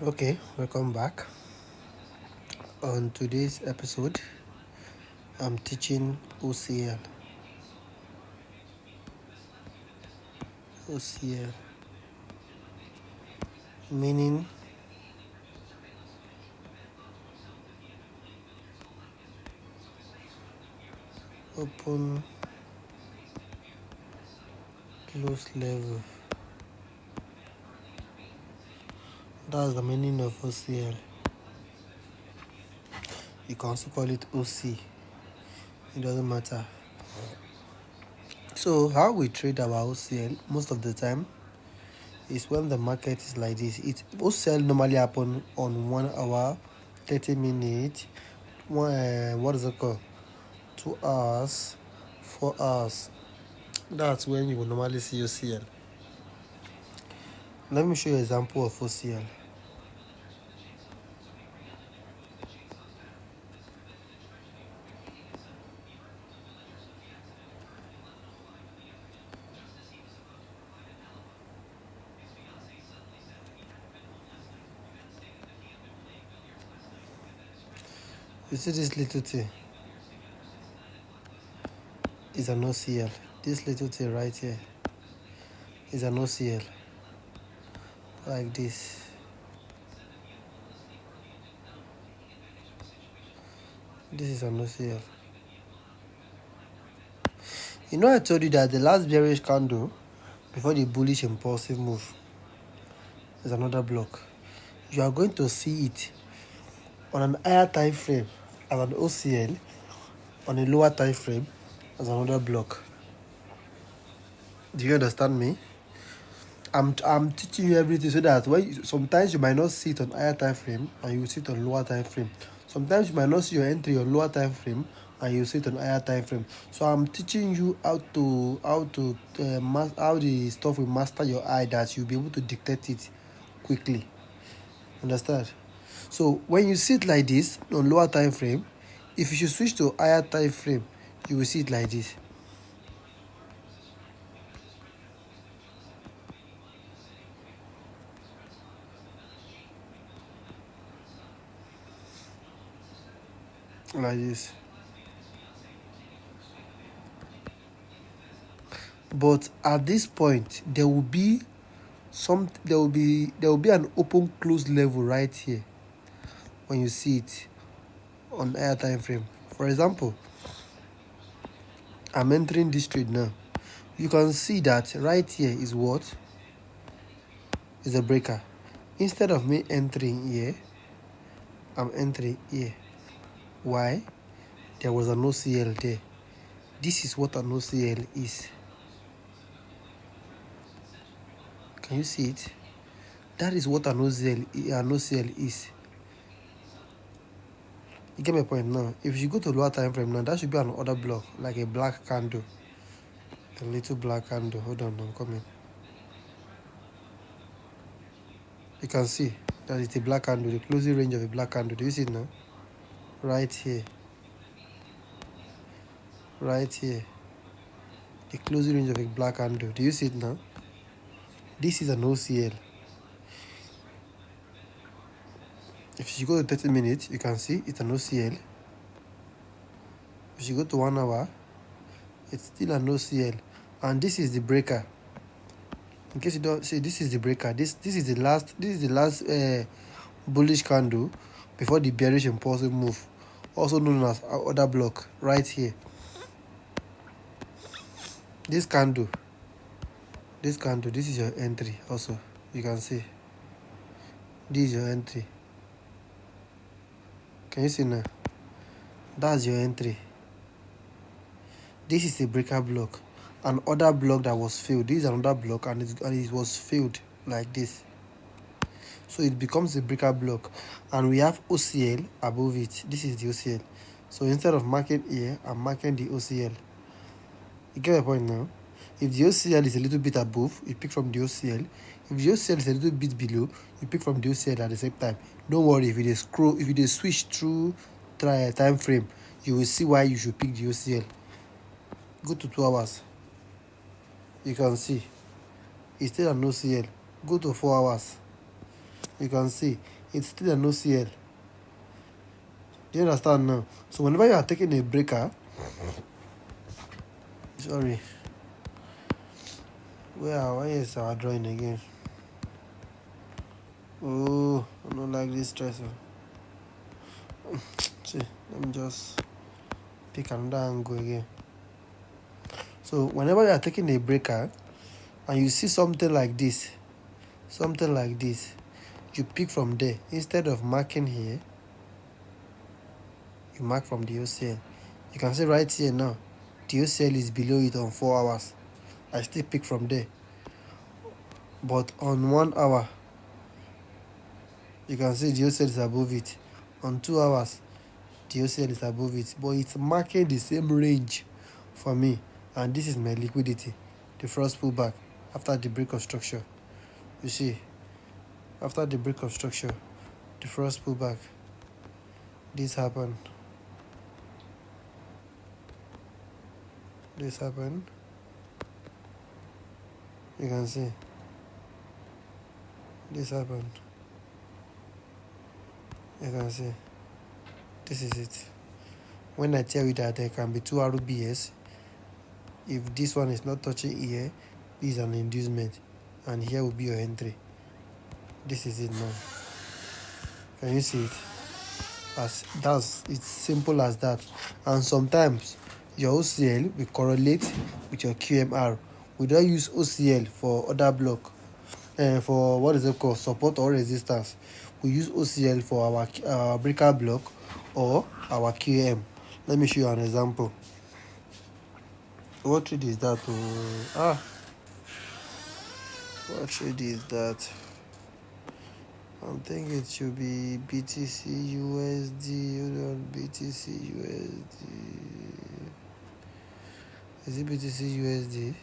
Okay, welcome back. On today's episode, I'm teaching OCL. OCL meaning open close level. That's the meaning of OCL. You can also call it OC. It doesn't matter. So how we trade our OCL most of the time is when the market is like this. OCL normally happen on 1 hour, 30 minutes, what is it called? 2 hours, 4 hours. That's when you will normally see OCL. Let me show you an example of OCL. You see this little thing is an OCL. This little thing right here is an OCL. Like this. This is an OCL. You know I told you that the last bearish candle before the bullish impulsive move is another block. You are going to see it on an higher time frame as an OCL, on a lower time frame as another block. Do you understand me? I'm teaching you everything so that sometimes you might not see it on higher time frame and you see it on lower time frame. Sometimes you might not see your entry on lower time frame and you see it on higher time frame. So I'm teaching you how the stuff will master your eye, that you'll be able to dictate it quickly. Understand? So when you see it like this on lower time frame, if you should switch to higher time frame, you will see it like this. Like this. But at this point, there will be an open close level right here when you see it on higher time frame. For example, I'm entering this trade now. You can see that right here is what? Is a breaker. Instead of me entering here, I'm entering here. Why? There was an OCL there. This is what an OCL is. Can you see it? That is what an OCL is. You get my point now? If you go to lower time frame now, that should be another block, like a black candle. A little black candle. Hold on, I'm coming. You can see that it's a black candle, the closing range of a black candle. Do you see it now? Right here. Right here. The closing range of a black candle. Do you see it now? This is an OCL. If you go to 30 minutes, you can see it's an OCL. If you go to 1 hour, it's still an OCL. And this is the breaker. In case you don't see, this is the breaker. This is the last bullish candle before the bearish impulsive move, also known as other block right here. This candle, this is your entry. Also, you can see this is your entry. Can you see now? That's your entry. This is a breaker block. Another block that was filled. This is another block, and it was filled like this. So it becomes a breaker block, and we have OCL above it. This is the OCL. So instead of marking here, I'm marking the OCL. You get my point now? If the OCL is a little bit above, you pick from the OCL. If the OCL is a little bit below, you pick from the OCL at the same time. Don't worry, if you switch through time frame, you will see why you should pick the OCL. Go to 2 hours. You can see it's still an OCL. Go to 4 hours. You can see it's still an OCL. Do you understand now? So whenever you are taking a breaker, sorry, where is our drawing again? Oh, I don't like this stress. See, let me just pick another angle again. So whenever you are taking a breaker and you see something like this, you pick from there. Instead of marking here, you mark from the OCL. You can see right here now, the OCL is below it on 4 hours. I still pick from there. But on 1 hour, you can see the OCL is above it. On 2 hours, the OCL is above it. But it's marking the same range for me. And this is my liquidity, the first pullback after the break of structure. You see, after the break of structure, the first pullback, this happened. This happened. You can see. This happened. You can see. This is it. When I tell you that there can be 2 RBS, if this one is not touching here, this is an inducement. And here will be your entry. This is it now. Can you see it? It's simple as that. And sometimes your OCL will correlate with your QMR. We don't use OCL for other block, for what is it called, support or resistance. We use OCL for our breaker block or our QM. Let me show you an example. What trade is that? What trade is that? I'm thinking it should be BTC USD. Hold on, BTC USD. Is it BTC USD?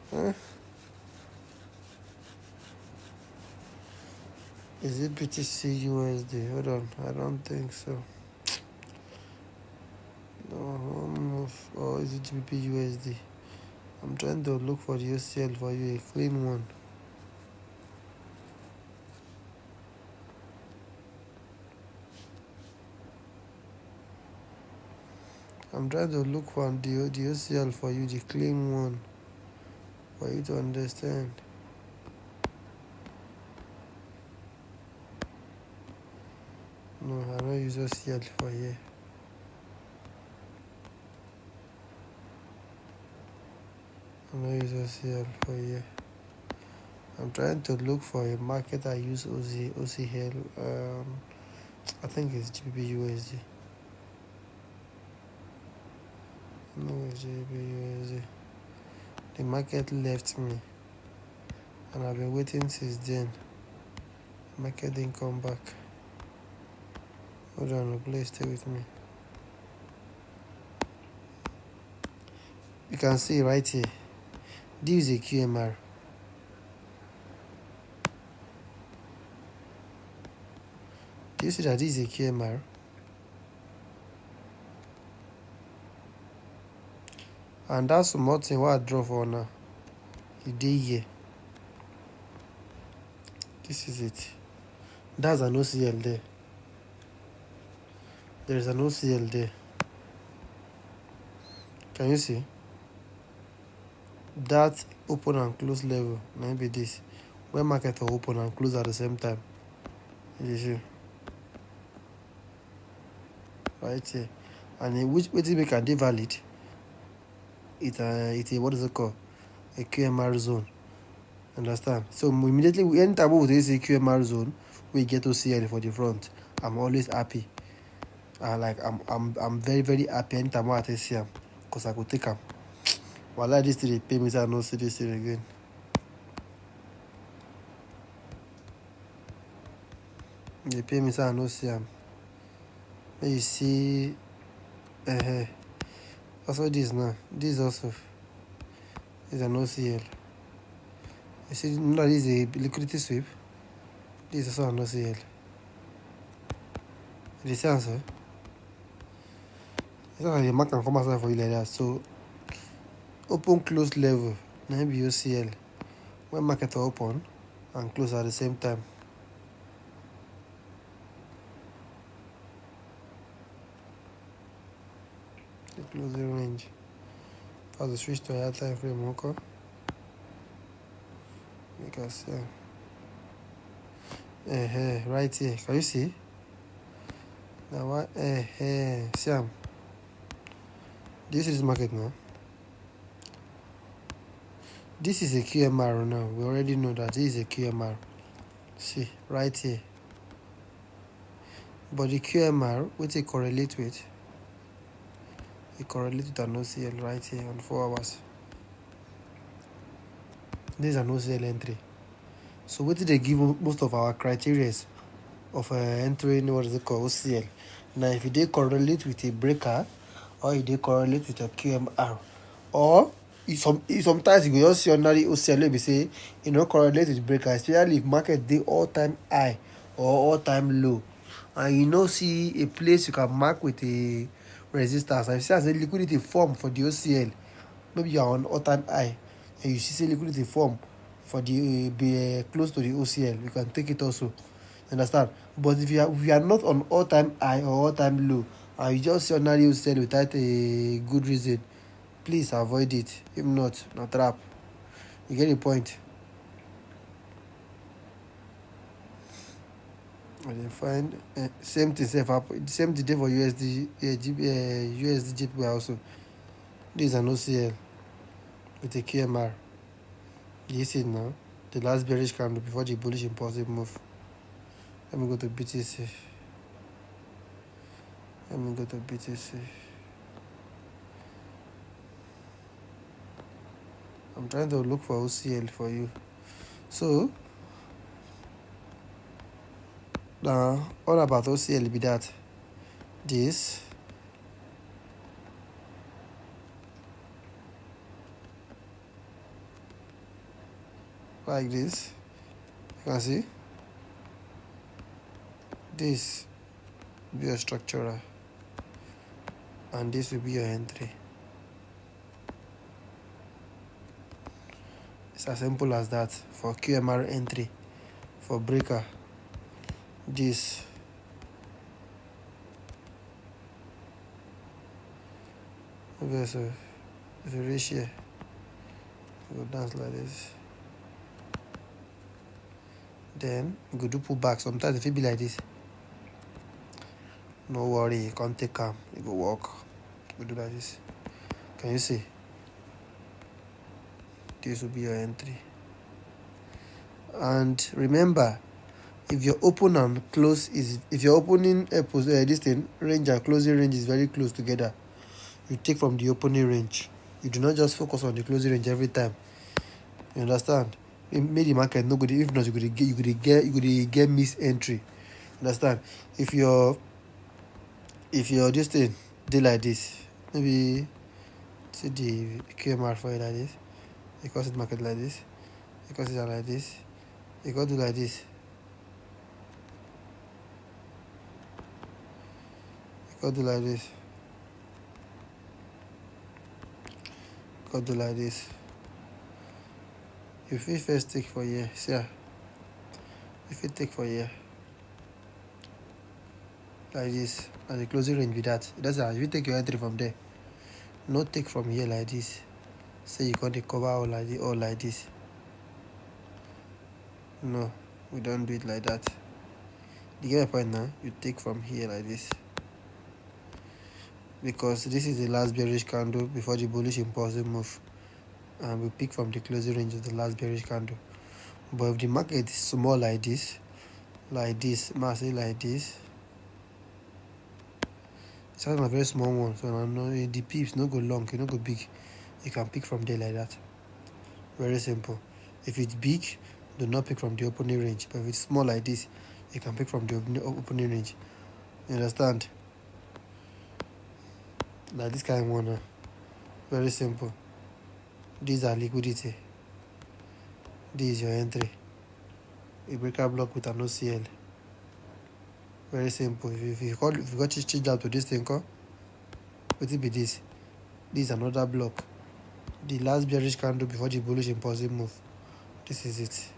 Huh? Is it BTC USD? Hold on, I don't think so. No, or is it GBP USD? I'm trying to look for the OCL for you, a clean one. I'm trying to look for the OCL for you, the clean one, for you to understand. No, I don't use OCL for here. I don't use OCL for here. I'm trying to look for a market I use OCL. I think it's GBP USD. No, it's GBP USD. The market left me, and I've been waiting since then. The market didn't come back. Hold on, please stay with me. You can see right here, this is a QMR. Do you see that this is a QMR? And that's small thing what I draw for now. It did here. This is it. That's an OCL there. There's an OCL there. Can you see? That open and close level, maybe this. When market will open and close at the same time. You see? Right here. And which make a valid? It's a what is it called? A QMR zone. Understand? So immediately we enter with this QMR zone, we get OCL for the front. I'm always happy. I'm very, very happy anytime I see him, because I could take him. While I this thing pay me, I don't see this thing again. They pay me, I don't see him. You see, also this now. This also is an OCL. You see, now this is a liquidity sweep. This is also an OCL. The sensor. It's not like the mark can come outside for you like that. So open close level, maybe OCL. When market open and close at the same time. The closing range. As we switch to higher time frame, okay? Because right here, can you see? Now what? Sam, this is market now. This is a QMR now. We already know that this is a QMR. See, right here. But the QMR, what it correlate with? It correlates with an OCL right here on 4 hours. This is an OCL entry. So what did they give most of our criteria of entering what is it called OCL? Now if they correlate with a breaker or if they correlate with a QMR, or sometimes you go just see ordinary OCL maybe say correlate with breaker, especially if market dey all-time high or all-time low, and see a place you can mark with a resistance, and you see as a liquidity form for the OCL, maybe you are on all-time high and you see say liquidity form for the be close to the OCL, you can take it also. Understand? But if you are not on all-time high or all-time low and you just see ordinary OCL without a good reason, please avoid it. If not trap. You get the point? And then find same thing same thing for USD USD JPY also. This is an OCL with a QMR. You see it now? The last bearish candle before the bullish impulsive move. Let me go to BTC. I'm trying to look for OCL for you. So now all about OCL be that this like this, you can see this will be your structural and this will be your entry. It's as simple as that. For QMR entry, for breaker, this okay. So if you reach here, you go dance like this, then you go do pullback. Sometimes if it be like this, no worry, you can't take calm, you go walk, you go do like this. Can you see? This will be your entry. And remember, if your open and close if your opening this thing range and closing range is very close together, you take from the opening range. You do not just focus on the closing range every time. You understand? Make the market no good. If not, you could get miss entry. Understand? If your this thing dey like this, maybe see the QMR for it like this, you cause it market like this, you cause it like this, you go do like this, you go do like this, you go do like this. You fit first take for here, see ya. You fit take for here like this, and the closing range be that. That's how you take your entry from there. No take from here like this. Say you got the cover all like this. No, we don't do it like that. You get my point now? You take from here like this. Because this is the last bearish candle before the bullish impulsive move. And we pick from the closing range of the last bearish candle. But if the market is small like this, massive like this, it's not a very small one. So I know the pips no go long, no go big. You can pick from there like that. Very simple. If it's big, do not pick from the opening range. But if it's small like this, you can pick from the opening range. You understand? Like this kind of one. Very simple. These are liquidity. This is your entry. A breaker block with an OCL. Very simple. If you got to change out to this thing, what will be this? This is another block. The last bearish candle before the bullish impulsive move. This is it.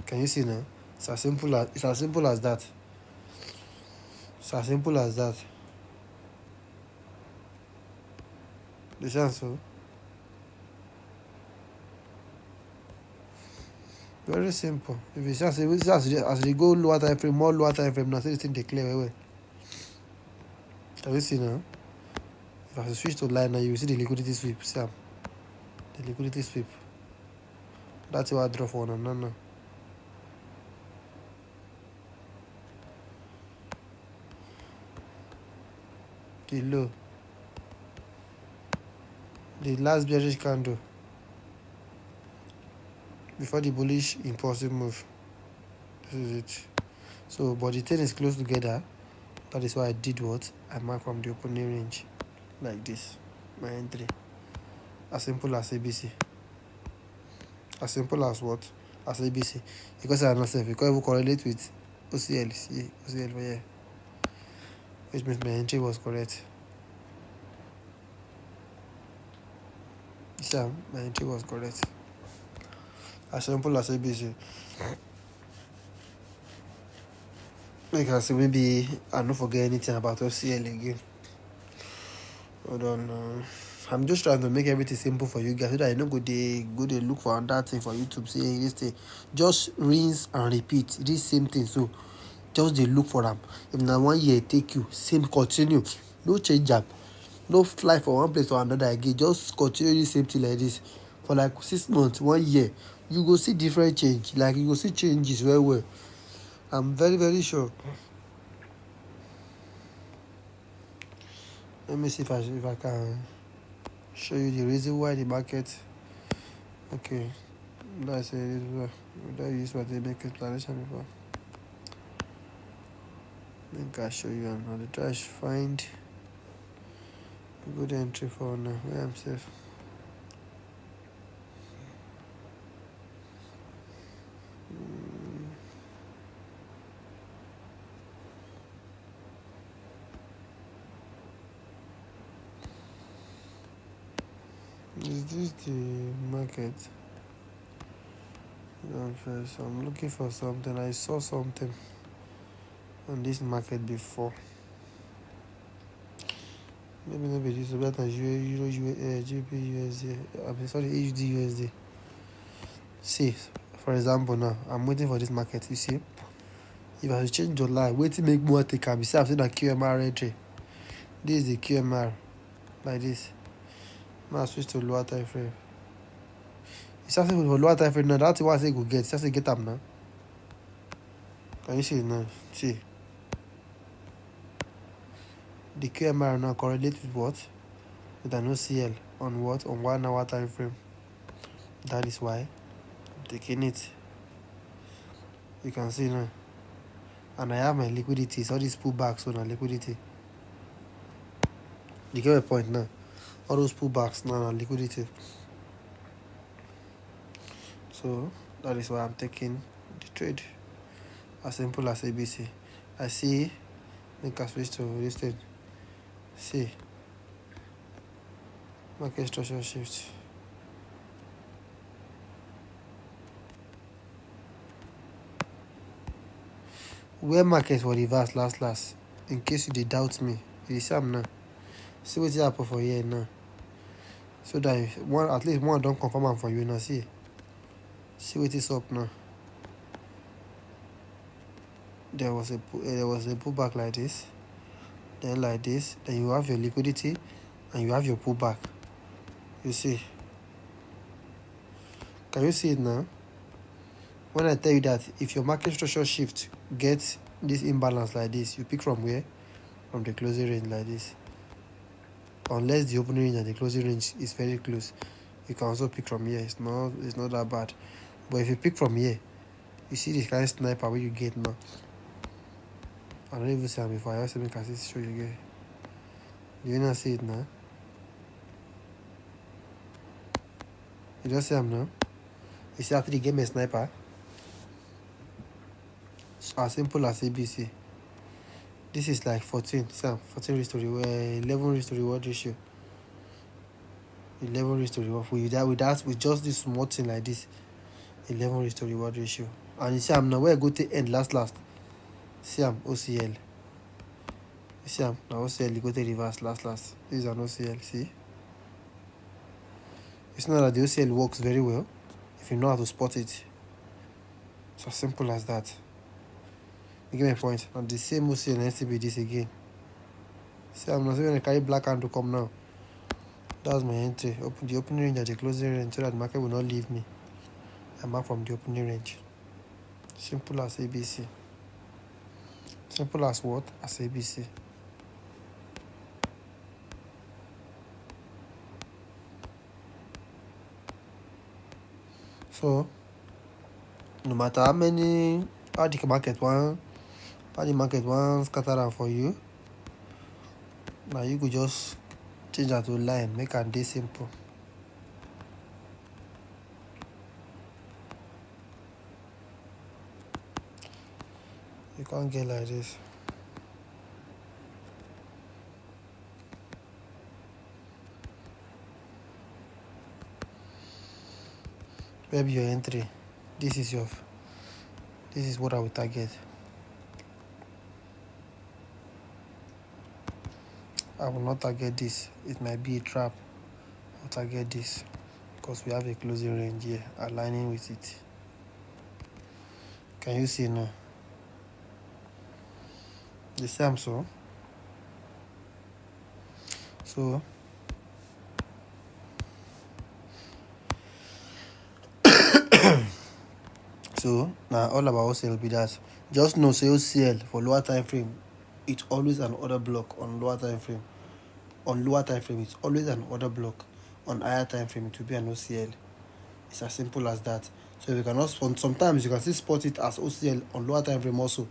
Can you see now? It's as simple as that. It's as simple as that. The sense so very simple. If you see as you go lower time frame, more lower time frame now, see this thing they clear away. Can you see now? If I switch to line now, you will see the liquidity sweep. See am? The liquidity sweep. That's what I draw for now. No. The low. The last bearish candle before the bullish impulsive move. This is it. So, but the thing is close together. That is why I did what? I mark from the opening range. Like this. My entry. As simple as ABC. As simple as what? As ABC. Because I know safe. Because it will correlate with OCL. See, OCL for here. Which means my entry was correct. Yeah, my entry was correct. As simple as ABC. Because maybe I don't forget anything about OCL again. Hold on. I'm just trying to make everything simple for you guys so that you don't go they look for another thing for YouTube. Say this thing. Just rinse and repeat this same thing. So just they look for them. If now 1 year take you, same continue. No change up. No fly from one place to another again. Just continue the same thing like this for like 6 months, 1 year. You go see different change. Like you go see changes very well. I'm very, very sure. Let me see if I can show you the reason why the market. Okay, that's it. That is what they make explanation before. I think I'll show you another. Try to find a good entry for now. Where I'm safe. Is this the market? First, I'm looking for something. I saw something on this market before. Maybe this is better than Euro, GBP, USD. I'm sorry, AUD, USD. See, for example, now I'm waiting for this market. You see, if I change the line, wait to make more take up. You see, I've seen that QMR entry. This is the QMR, like this. Now I switch to lower time frame. It's asking for lower time frame now. That's what I say go get. It's just say get up now. Can you see it now? See. The QMR now correlates with what? With an OCL on what? On 1 hour time frame. That is why I'm taking it. You can see now. And I have my liquidity. So all these pullbacks on liquidity. You get my point now. All those pullbacks now are liquidity. So that is why I'm taking the trade. As simple as ABC. I see. Make a switch to this thing. See. Market structure shift. Where market for reverse last. In case you did doubt me. You see am now. See what happen for here now. So that at least one don't confirm am for you now. See what is up now. There was a pullback like this, then like this, then you have your liquidity and you have your pullback. You see? Can you see it now? When I tell you that if your market structure shift gets this imbalance like this, you pick from where? From the closing range like this. Unless the opening range and the closing range is very close, you can also pick from here. It's not that bad. But if you pick from here, you see this kind of sniper where you get now. I don't even see it before. I also make a show you again. You not see it now? You don't see him now? You see after the game a sniper? It's as simple as ABC. This is like 14. See 14 raised to reward, 11 raised to reward ratio. 11 raised to reward. With just this small thing like this, 11 raised to reward ratio. and you see am now where I go to end last. See am OCL. You see am now OCL you go to reverse last. This is an OCL, see? It's not that the OCL works very well if you know how to spot it. It's as simple as that. You get my point? And the same OCL needs to be this again. See, I'm not going to carry black hand to come now. That's my entry. Open the opening range and the closing range so that the market will not leave me. I'm back from the opening range. Simple as ABC. Simple as what? As ABC. So, no matter how the market wants scatter down for you, now you could just change that to line, make it day simple. You can't get like this. Maybe your entry. This is what I will target. I will not target this. It might be a trap. I'll target this because we have a closing range here aligning with it. Can you see now? The same so now all about OCL be that. Just know say OCL for lower time frame, it's always an order block on lower time frame. On lower time frame, it's always an order block. On higher time frame, it will be an OCL. It's as simple as that. So you cannot sometimes you can still spot it as OCL on lower time frame also.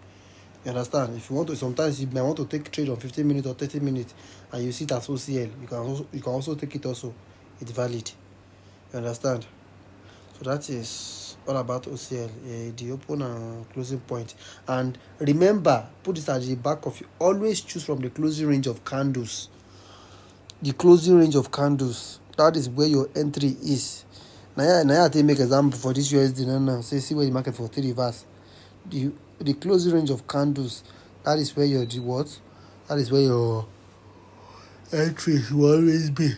You understand? If you want to, sometimes you might want to take trade on 15 minutes or 30 minutes and you see it as OCL, you can also take it also. It's valid. You understand? So that is all about OCL, the open and closing point. And remember, put this at the back of you. Always choose from the closing range of candles. The closing range of candles. That is where your entry is. Now I take make example for this USD now. See where the market for 3 reverse. The closing range of candles. That is where your what? That is where your entry will always be.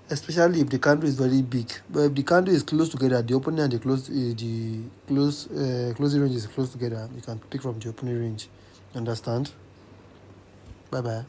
Especially if the candle is very big. But if the candle is close together, the opening and the closing range is close together. You can pick from the opening range. Understand? Bye bye.